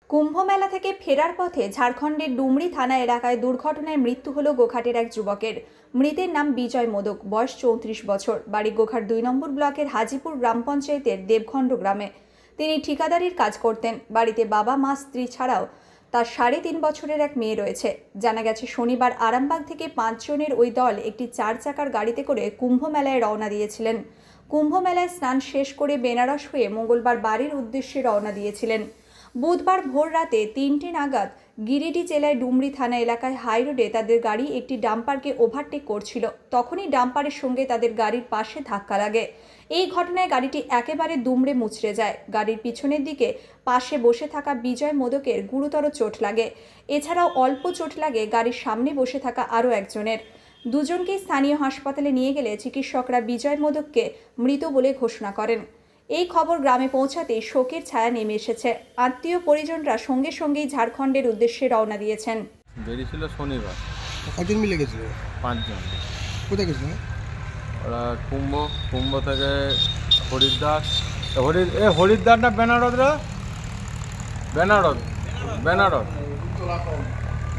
কুম্ভ মেলা থেকে ফেরার পথে ঝাড়খণ্ডের ডুমরি থানা এলাকায় দুর্ঘটনায় মৃত্যু হল গোঘাটের এক যুবকের। মৃতের নাম বিজয় মোদক, বয়স 34 বছর, বাড়ি গোঘাট 2 নম্বর ব্লকের হাজিপুর গ্রাম পঞ্চায়েতের দেবখণ্ড গ্রামে। তিনি ঠিকাদারির কাজ করতেন। বাড়িতে বাবা, মা, স্ত্রী ছাড়াও তার 3.5 বছরের এক মেয়ে রয়েছে। জানা গেছে শনিবার আরামবাগ থেকে 5 জনের ওই দল একটি 4 চাকার গাড়িতে করে কুম্ভ মেলায় রওনা দিয়েছিলেন। কুম্ভ মেলায় স্নান শেষ করে বেনারস হয়ে মঙ্গলবার বাড়ির উদ্দেশ্যে রওনা দিয়েছিলেন। বুধবার ভোর রাতে 3টে নাগাদ গিরিডি জেলায় ডুমরি থানা এলাকায় হাইরোডে তাদের গাড়ি একটি ডাম্পারকে ওভারটেক করছিল। তখনই ডাম্পারের সঙ্গে তাদের গাড়ির পাশে ধাক্কা লাগে। এই ঘটনায় গাড়িটি একেবারে দুমড়ে মুচড়ে যায়। গাড়ির পিছনের দিকে পাশে বসে থাকা বিজয় মোদকের গুরুতর চোট লাগে। এছাড়াও অল্প চোট লাগে গাড়ির সামনে বসে থাকা আরও একজনের। দুজনকেই স্থানীয় হাসপাতালে নিয়ে গেলে চিকিৎসকরা বিজয় মোদককে মৃত বলে ঘোষণা করেন। এই খবর গ্রামে পৌঁছাতেই শোকের ছায়া নেমে এসেছে। আত্মীয় পরিজনরা সঙ্গে সঙ্গেই ঝাড়খণ্ডের উদ্দেশ্যে রওনা দিয়েছেন। বেরিয়েছিল শনিবার। কজন মিলে গেছিল? 5 জন। কোথায় গেছিল ওরা কুম্ভ থেকে হরিদ্বার। হরিদ্বার না বেনারস?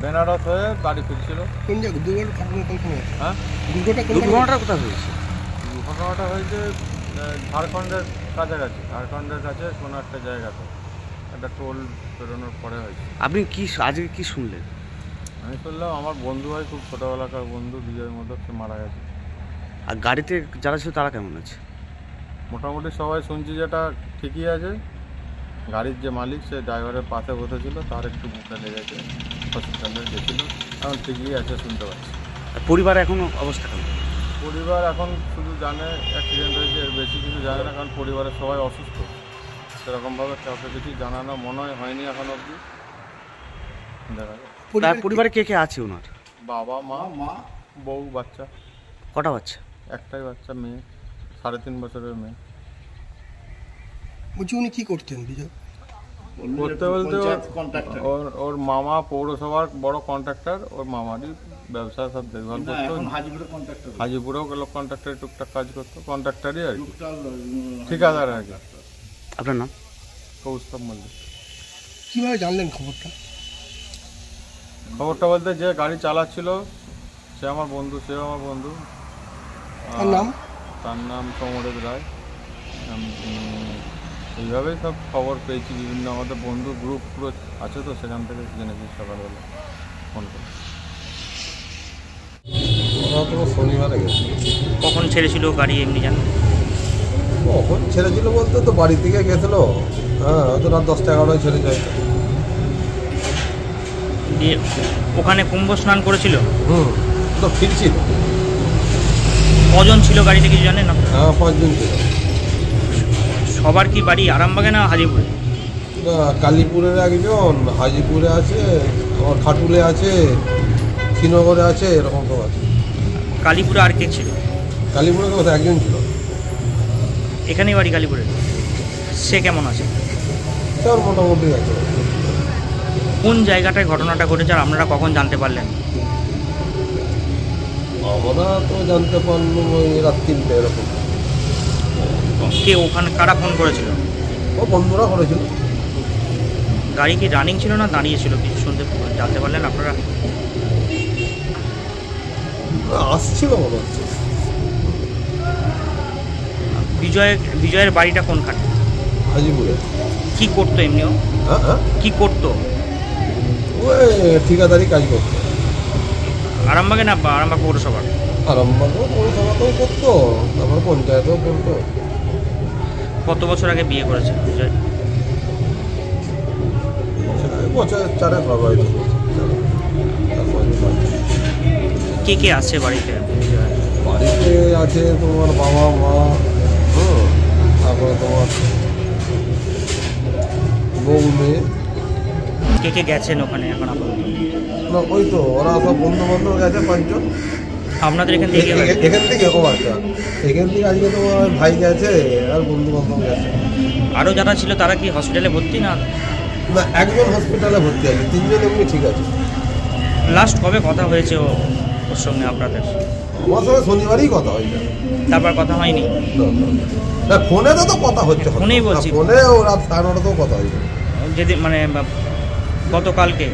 বেনারস হয়ে বাড়ি ফিরছিল। কোন জায়গায় দুর্ঘটনা? হ্যাঁ, দুর্ঘটনাটা কোথায় হয়েছে? দুর্ঘটনাটা হয়েছে ঝাড়খণ্ডের কাছাকাছি, ঝাড়খণ্ডের কাছে কোনো একটা জায়গাতে, একটা টোল পেরোনোর পরে হয়েছে। আপনি কি আজকে কি শুনলেন? আমি শুনলাম আমার বন্ধু হয়, খুব ছোটোবেলাকার বন্ধু, বিজয় মোদক, সে মারা গেছে। আর গাড়িতে যারা ছিল তারা কেমন আছে? মোটামুটি সবাই শুনছি যেটা ঠিকই আছে। গাড়ির যে মালিক, সে ড্রাইভারের পাশে বসেছিল, তার একটু মুখে লেগেছে, হসপিটালে গেছিলো, এখন ঠিকই আছে শুনতে পাচ্ছি। আর পরিবারের এখনো অবস্থা কেমন? পরিবার এখন শুধু জানে অ্যাক্সিডেন্ট হয়েছে, এর বেশি কিছু জানে না, কারণ পরিবারের সবাই অসুস্থ। সেরকমভাবে কাউকে কিছু জানানো মনে হয়নি এখন অবধি। দেখা যায়। তার পরিবারে কে কে আছে ওনার? বাবা, মা, বউ, বাচ্চা। কটা বাচ্চা? একটাই বাচ্চা, মেয়ে, 3.5 বছরের মেয়ে। বলছি উনি কি করতেন বিজয়? করতে বলতে ওর মামা পৌরসভার বড় কন্ট্রাক্টর, ওর মামারই ব্যবসা সব দেখভাল করতো। হাজিপুরেও গেল কন্ট্রাক্টরে টুকটাক কাজ করতো, কন্ট্রাক্টরই আর কি, ঠিকাদার আর কি। আপনার নাম? কৌস্তব মল্লিক। কিভাবে জানলেন খবরটা? খবরটা বলতে যে গাড়ি চালাচ্ছিল সে আমার বন্ধু, তার নাম সমরেশ রায়। এইভাবেই সব খবর পেয়েছি, বিভিন্ন আমাদের বন্ধু গ্রুপ পুরো আছে, তো সেখান থেকে জেনেছি সকালবেলা ফোন করে। ওরা তো শনিবারে গেছে। কখন ছেড়েছিল গাড়ি এমনি জানেন? কখন ছেড়েছিল বলতে তো বাড়ি থেকে গেছিলো, হ্যাঁ, হয়তো রাত 10টা-11টায় ছেড়ে যায়। দিয়ে ওখানে কুম্ভ স্নান করেছিল? তো ফিরছিল। কজন ছিল গাড়িতে কিছু জানেন? হ্যাঁ, 5 জন ছিল। সবার কি বাড়ি আরামবাগে না হাজিপুরে? না, কালীপুরের একজন, হাজিপুরে আছে, আমার খাটুলে আছে, শ্রীনগরে আছে, এরকম সব আছে। কালীপুরে আর কে ছিল? কালীপুরে কোথায় একজন ছিল। এখানেই বাড়ি কালীপুরে। সে কেমন আছে? তার মোটামুটি আছে। কোন জায়গাটায় ঘটনাটা ঘটেছে আর আপনারা কখন জানতে পারলেন? আমরা তো জানতে পারলাম ওই রাত 3টে এরকম। কে ওখানে কারা ফোন করেছিল? ও বন্ধুরা করেছিল। গাড়ি কি রানিং ছিল না দাঁড়িয়ে ছিল? কিছু শুনতে জানতে পারলেন আপনারা? আসছিল মনে হচ্ছে। বিজয়ের বাড়িটা কোনখানে? হাজিপুরে। কি করতো এমনিও? হ্যাঁ, কি করতো? ওই ঠিকাদারি কাজ করতো। আরামবাগে না আরামবাগ পৌরসভার? আরামবাগও পৌরসভাতেও করতো, তারপর পঞ্চায়েতেও করতো। কত বছর আগে বিয়ে করেছে বিজয়? বছর 4 হবে। কে কে আছে বাড়িতে? বাড়িতে আছে তোমার বাবা, মা, তারপরে তোমার বউ, মেয়ে। কে কে গেছেন ওখানে এখন আপনার? না, ওই তো ওরা সব বন্ধু বান্ধব গেছে 5 জন। আপনাদের এখান থেকে এখান থেকে ও আচ্ছা, এখান থেকে আজকে তোমার ভাই গেছে আর বন্ধু বান্ধব গেছে। আরও যারা ছিল তারা কি হসপিটালে ভর্তি না? না, একজন হসপিটালে ভর্তি আছে, 3 জন এমনি ঠিক আছে। লাস্ট কবে কথা হয়েছে ওর সঙ্গে আপনাদের? আমার সঙ্গে শনিবারই কথা হয়েছে। তারপর কথা হয়নি? না, ফোনে তো কথা হচ্ছে। ফোনেই বলছি। ফোনে ও রাত 9:30তেও কথা হয়েছে। যেদিন মানে গতকালকে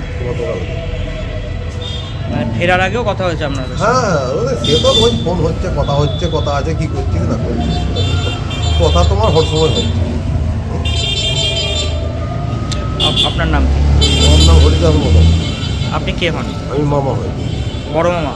মানে ফেরার আগেও কথা হয়েছে আপনার সাথে? হ্যাঁ সে তো ওই ফোন হচ্ছে কথা আছে কি করছিস না করছিস কথা তোমার হর সময় হচ্ছে। আপনার নাম কি? আমার নাম হরিদাস মতো। আপনি কে হন? আমি মামা হই। বড় মামা।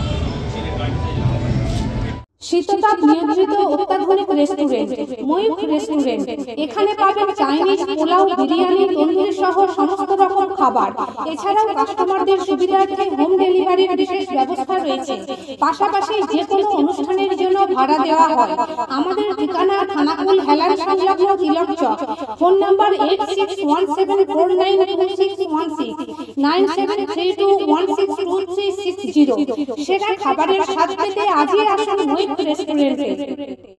শীততাপ নিয়ন্ত্রিত অত্যাধুনিক রেস্টুরেন্ট ময়ূখ রেস্টুরেন্ট। এখানে পাবেন চাইনিজ, পোলাও, বিরিয়ানি, তন্দুরি সহ সমস্ত রকম খাবার। এছাড়াও কাস্টমারদের সুবিধার্থে হোম ডেলিভারির বিশেষ ব্যবস্থা রয়েছে। পাশাপাশি যে কোনো অনুষ্ঠানের জন্য ভাড়া দেওয়া হয়। আমাদের ঠিকানা থানাকুল হেলান সংলগ্ন তিলক চক। Phone number 8617492616 9732162360। সেরা খাবারের স্বাদ পেতে আজই আসুন ময়ূখ রেস্টুরেন্টে।